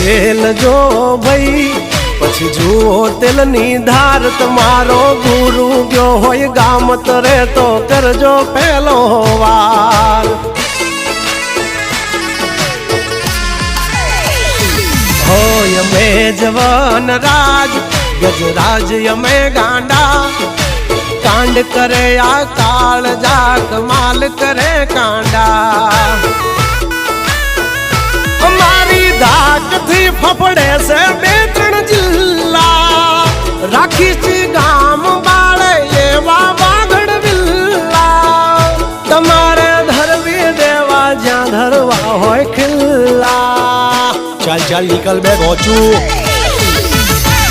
તેલ જો ભાઈ પછી જુઓ તેલની ધાર તમારો ગુરુ ગયો હોય ગામ તરે તો કરજો પહેલો વાર હોય અમે જવાન રાજ ગજરાજ અમે ગાંડા કાંડ કરે આ કાળ જા કમાલ કરે કાંડા અમારી ધાક થી ફફડે છે બે ત્રણ જિલ્લા રાખી છે ગામ બાળે એવા વાગડ વિલ્લા તમારે ધરવી દેવા જ્યાં ધરવા હોય ખિલ્લા ચાલ ચાલ નીકળ બે ગોચું